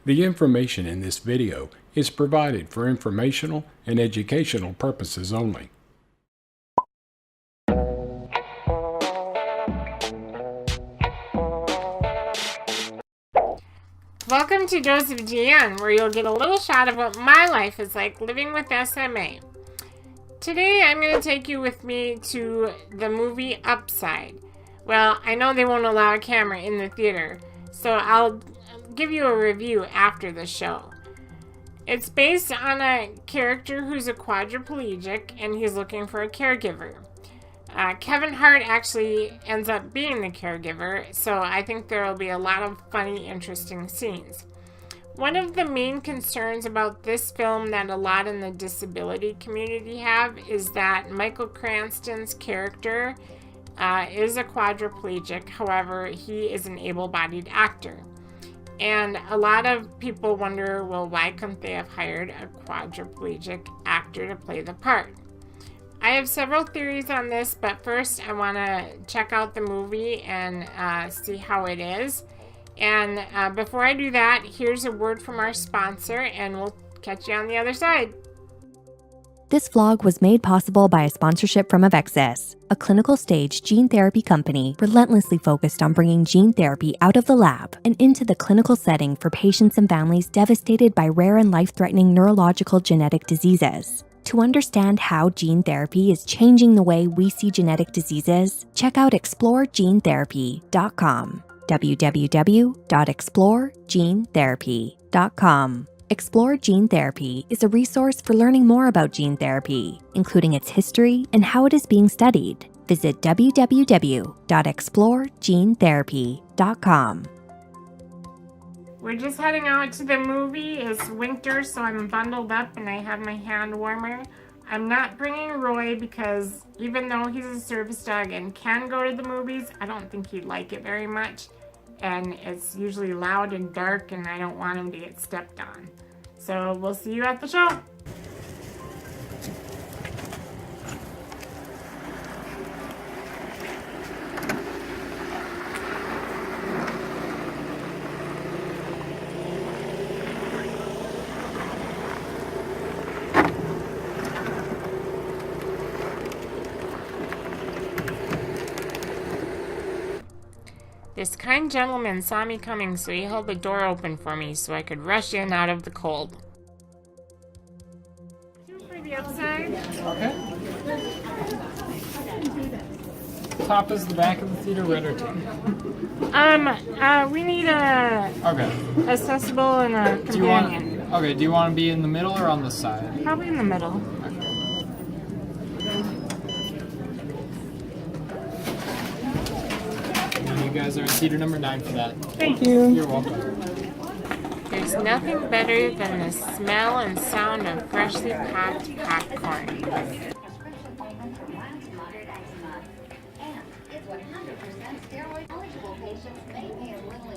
The information in this video is provided for informational and educational purposes only. Welcome to Dose of DeAnn, where you'll get a little shot of what my life is like living with SMA. Today I'm going to take you with me to the movie Upside. Well, I know they won't allow a camera in the theater, so I'll give you a review after the show. It's based on a character who's a quadriplegic and he's looking for a caregiver. Kevin Hart actually ends up being the caregiver, so I think there will be a lot of funny, interesting scenes. One of the main concerns about this film that a lot in the disability community have is that Michael Cranston's character is a quadriplegic. However, he is an able-bodied actor. And a lot of people wonder, well, why couldn't they have hired a quadriplegic actor to play the part? I have several theories on this, but first I want to check out the movie and see how it is. And before I do that, here's a word from our sponsor, and we'll catch you on the other side. This vlog was made possible by a sponsorship from Avexis, a clinical stage gene therapy company relentlessly focused on bringing gene therapy out of the lab and into the clinical setting for patients and families devastated by rare and life-threatening neurological genetic diseases. To understand how gene therapy is changing the way we see genetic diseases, check out exploregenetherapy.com. www.exploregenetherapy.com. Explore Gene Therapy is a resource for learning more about gene therapy, including its history and how it is being studied. Visit www.exploregenetherapy.com. We're just heading out to the movie. It's winter, so I'm bundled up and I have my hand warmer. I'm not bringing Roy because even though he's a service dog and can go to the movies, I don't think he'd like it very much. And it's usually loud and dark and I don't want him to get stepped on. So we'll see you at the show. This kind gentleman saw me coming, so he held the door open for me so I could rush in out of the cold. For the outside. Okay. Top is the back of the theater, red or tan? We need a accessible and a companion. Do you want to be in the middle or on the side? Probably in the middle. You guys are in theater number 9 for that. Thank you. You're welcome. There's nothing better than the smell and sound of freshly packed popcorn.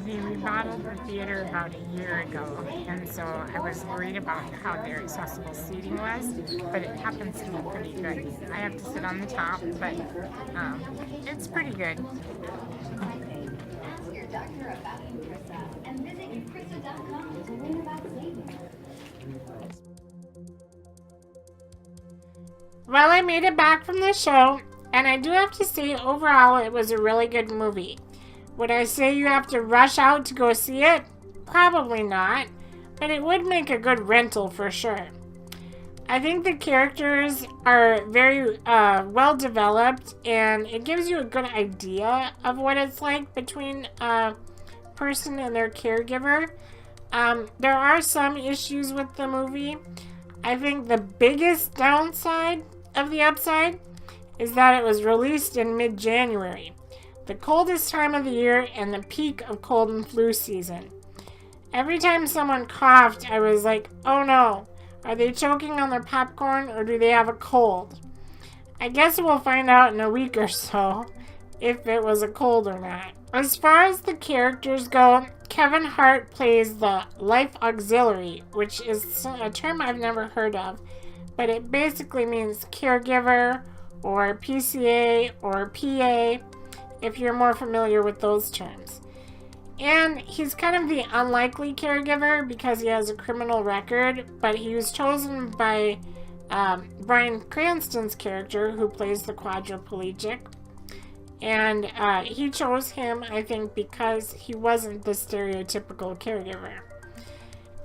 We remodeled the theater about a year ago, and so I was worried about how their accessible seating was, but it happens to be pretty good. I have to sit on the top, but it's pretty good. Ask your doctor about Eucrisa and visit eucrisa.com to learn about savings. Well, I made it back from the show, and I do have to say overall it was a really good movie. Would I say you have to rush out to go see it? Probably not, but it would make a good rental for sure. I think the characters are very well developed, and it gives you a good idea of what it's like between a person and their caregiver. There are some issues with the movie. I think the biggest downside of the Upside is that it was released in mid-January, the coldest time of the year and the peak of cold and flu season. Every time someone coughed, I was like, oh no. Are they choking on their popcorn or do they have a cold? I guess we'll find out in a week or so if it was a cold or not. As far as the characters go, Kevin Hart plays the life auxiliary, which is a term I've never heard of, but it basically means caregiver or PCA or PA, if you're more familiar with those terms. And he's kind of the unlikely caregiver because he has a criminal record, but he was chosen by Bryan Cranston's character, who plays the quadriplegic. And he chose him, I think, because he wasn't the stereotypical caregiver.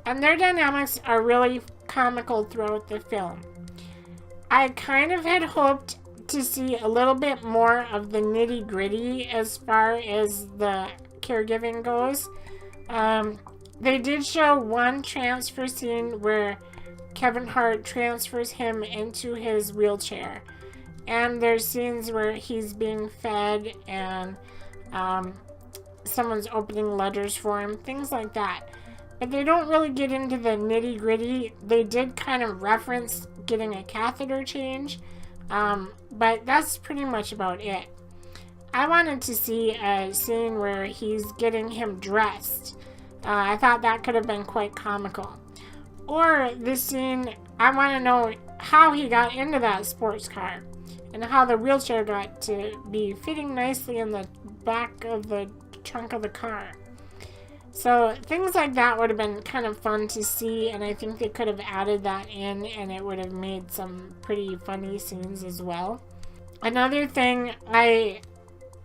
And their dynamics are really comical throughout the film. I kind of had hoped to see a little bit more of the nitty-gritty as far as the caregiving goes. They did show one transfer scene where Kevin Hart transfers him into his wheelchair. And there's scenes where he's being fed and someone's opening letters for him, things like that. But they don't really get into the nitty-gritty. They did kind of reference getting a catheter change, but that's pretty much about it. I wanted to see a scene where he's getting him dressed. I thought that could have been quite comical. Or this scene, I want to know how he got into that sports car and how the wheelchair got to be fitting nicely in the back of the trunk of the car. So things like that would have been kind of fun to see, and I think they could have added that in and it would have made some pretty funny scenes as well. Another thing I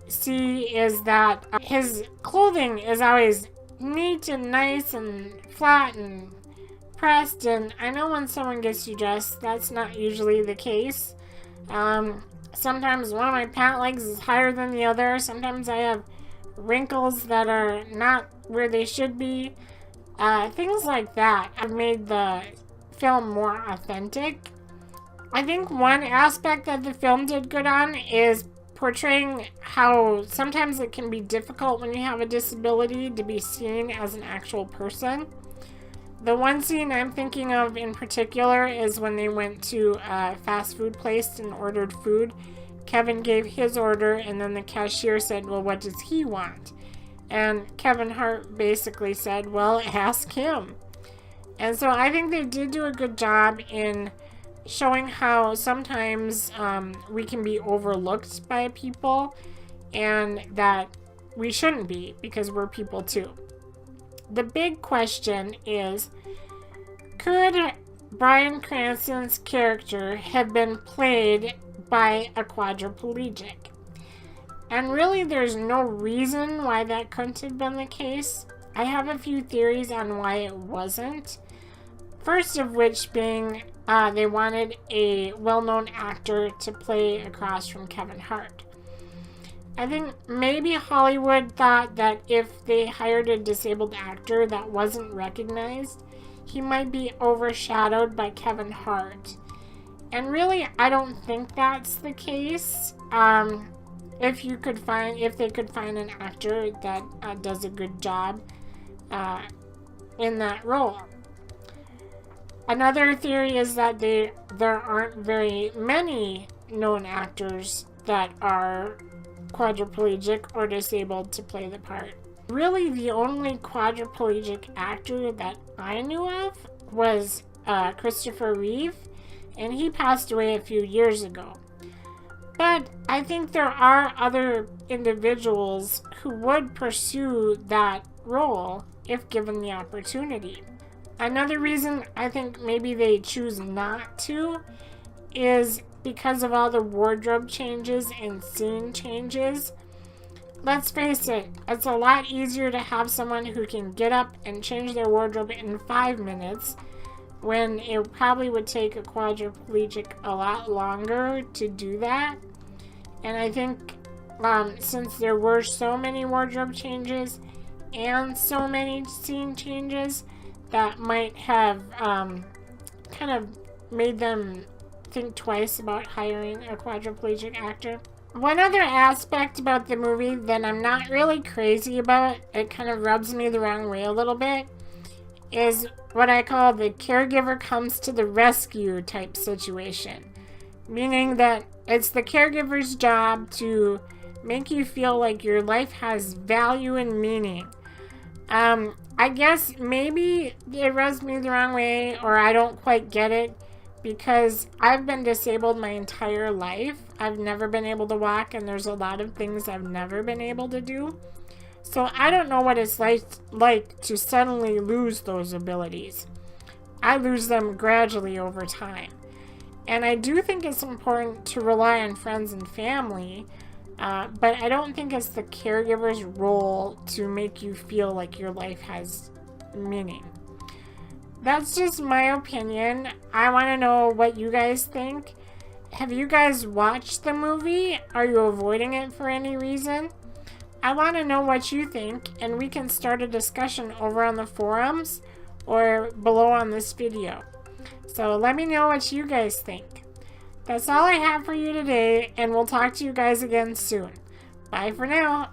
see is that his clothing is always neat and nice and flat and pressed, and I know when someone gets you dressed, that's not usually the case. Sometimes one of my pant legs is higher than the other. Sometimes I have wrinkles that are not where they should be. Things like that have made the film more authentic. I think one aspect that the film did good on is portraying how sometimes it can be difficult when you have a disability to be seen as an actual person. The one scene I'm thinking of in particular is when they went to a fast food place and ordered food. Kevin gave his order and then the cashier said, well, what does he want? And Kevin Hart basically said, well, ask him. And so I think they did do a good job in showing how sometimes we can be overlooked by people and that we shouldn't be because we're people too. The big question is, could Bryan Cranston's character have been played by a quadriplegic? And really, there's no reason why that couldn't have been the case. I have a few theories on why it wasn't. First of which being, they wanted a well-known actor to play across from Kevin Hart. I think maybe Hollywood thought that if they hired a disabled actor that wasn't recognized, he might be overshadowed by Kevin Hart. And really, I don't think that's the case. If they could find an actor that does a good job in that role. Another theory is that there aren't very many known actors that are quadriplegic or disabled to play the part. Really, the only quadriplegic actor that I knew of was Christopher Reeve, and he passed away a few years ago. But I think there are other individuals who would pursue that role if given the opportunity. Another reason I think maybe they choose not to is because of all the wardrobe changes and scene changes. Let's face it, it's a lot easier to have someone who can get up and change their wardrobe in 5 minutes when it probably would take a quadriplegic a lot longer to do that. And I think since there were so many wardrobe changes and so many scene changes, that might have kind of made them think twice about hiring a quadriplegic actor. One other aspect about the movie that I'm not really crazy about, it kind of rubs me the wrong way a little bit, is what I call the caregiver comes to the rescue type situation. Meaning that it's the caregiver's job to make you feel like your life has value and meaning. I guess maybe it rubs me the wrong way, or I don't quite get it, because I've been disabled my entire life. I've never been able to walk, and there's a lot of things I've never been able to do. So I don't know what it's like to suddenly lose those abilities. I lose them gradually over time. And I do think it's important to rely on friends and family, but I don't think it's the caregiver's role to make you feel like your life has meaning. That's just my opinion. I want to know what you guys think. Have you guys watched the movie? Are you avoiding it for any reason? I want to know what you think, and we can start a discussion over on the forums or below on this video. So let me know what you guys think. That's all I have for you today, and we'll talk to you guys again soon. Bye for now.